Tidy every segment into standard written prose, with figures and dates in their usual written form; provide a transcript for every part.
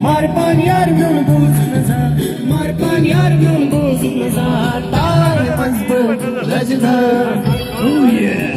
Marpan yarımın buzluza, marpan yarımın buzluza, tar mazbı rajda. Oh yeah.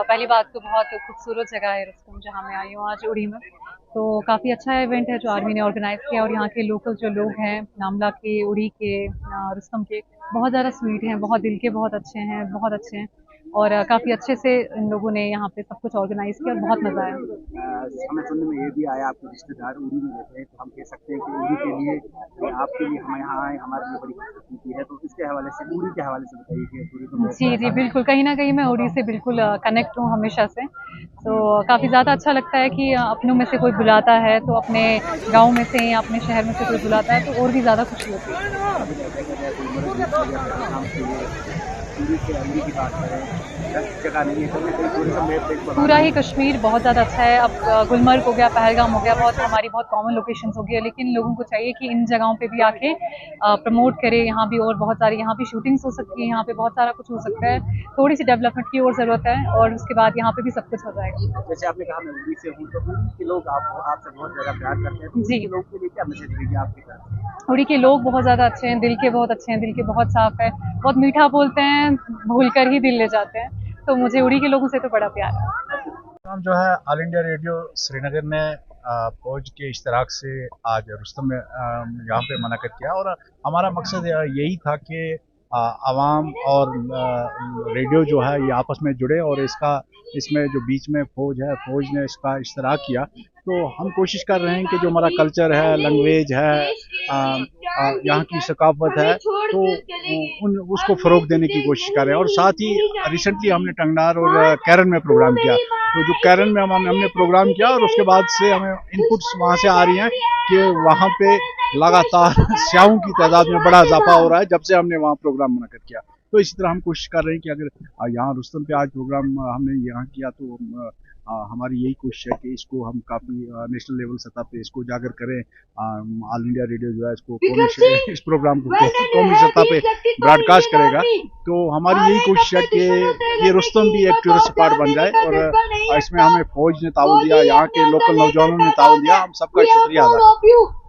पहली बात तो बहुत खूबसूरत जगह है रुस्तम, जहाँ मैं आई हूँ आज उड़ी में। तो काफ़ी अच्छा इवेंट है जो आर्मी ने ऑर्गेनाइज किया, और यहाँ के लोकल जो लोग हैं नामला के, उड़ी के, रुस्तम के, बहुत ज़्यादा स्वीट हैं, बहुत दिल के, बहुत अच्छे हैं, बहुत अच्छे हैं। और काफ़ी अच्छे से इन लोगों ने यहाँ पे सब कुछ ऑर्गेनाइज किया और बहुत मज़ा आया। हमें सुनने में ये भी आया आपके रिश्तेदार उड़ी में रहते हैं, तो हम कह सकते हैं कि उड़ी के लिए आपके लिए हम यहाँ आए, हमारे लिए बड़ी खुशखबरी है। तो इसके हवाले से, उड़ी के हवाले से बताइए कि टूरिज्म जी जी बिल्कुल, कहीं ना कहीं मैं उड़ी से बिल्कुल कनेक्ट हूँ हमेशा से। तो काफ़ी ज़्यादा अच्छा लगता है कि अपनों में से कोई बुलाता है, तो अपने गांव में से या अपने शहर में से कोई बुलाता है तो और भी ज़्यादा खुशी होती है। पूरा ही कश्मीर बहुत ज़्यादा अच्छा है। अब गुलमर्ग हो गया, पहलगाम हो गया, बहुत हमारी बहुत कॉमन लोकेशंस हो गई है, लेकिन लोगों को चाहिए कि इन जगहों पे भी आके प्रमोट करें। यहाँ भी और बहुत सारी यहाँ भी शूटिंग्स हो सकती है, यहाँ पे बहुत सारा कुछ हो सकता है। थोड़ी सी डेवलपमेंट की और ज़रूरत है, और उसके बाद यहाँ पे भी सब कुछ हो जाएगा। जैसे आपने कहा मैं उड़ी से हूँ, तो उड़ी के लोग आपसे बहुत ज़्यादा प्यार करते हैं। जी, लोग के लिए क्या मैसेज देंगे आपकी तरफ? उड़ी के लोग बहुत ज़्यादा अच्छे हैं, दिल के बहुत अच्छे हैं, दिल के बहुत साफ है, बहुत मीठा बोलते हैं, भूल कर ही दिल ले जाते हैं। तो मुझे उड़ी के लोगों से तो बड़ा प्यार है। हम जो है ऑल इंडिया रेडियो श्रीनगर ने फौज के इश्तराक से आज रुस्तम में यहाँ पे मुनक़्क़िद किया, और हमारा मकसद यही था कि आवाम और रेडियो जो है ये आपस में जुड़े, और इसमें जो बीच में फौज है, फौज ने इसका इश्तराक किया। तो हम कोशिश कर रहे हैं कि जो हमारा कल्चर है, लैंग्वेज है, यहाँ की सकाफत है, तो उसको फ़रोग़ देने की कोशिश कर रहे हैं। और साथ ही रिसेंटली हमने टंगनार और कैरन में प्रोग्राम किया। तो जो कैरन में हमने प्रोग्राम किया, और उसके बाद से हमें इनपुट्स वहाँ से आ रही हैं कि वहाँ पे लगातार स्याहों की तादाद में बड़ा इजाफा हो रहा है जब से हमने वहाँ प्रोग्राम मुनक़्क़िद किया। तो इसी तरह हम कोशिश कर रहे हैं कि अगर यहाँ रुस्तम पे आज प्रोग्राम हमने यहाँ किया, तो हमारी यही कोशिश है कि इसको हम काफ़ी नेशनल लेवल सतह पे इसको उजागर करें। ऑल इंडिया रेडियो जो है इसको इस प्रोग्राम को कौमी सतह पे ब्रॉडकास्ट करेगा। तो हमारी यही कोशिश है कि ये रुस्तम भी एक टूरिस्ट स्पॉट बन जाए, और इसमें हमें फौज ने ताउन दिया, यहाँ के लोकल नौजवानों ने ताउन दिया, हम सबका शुक्रिया अदा करते हैं।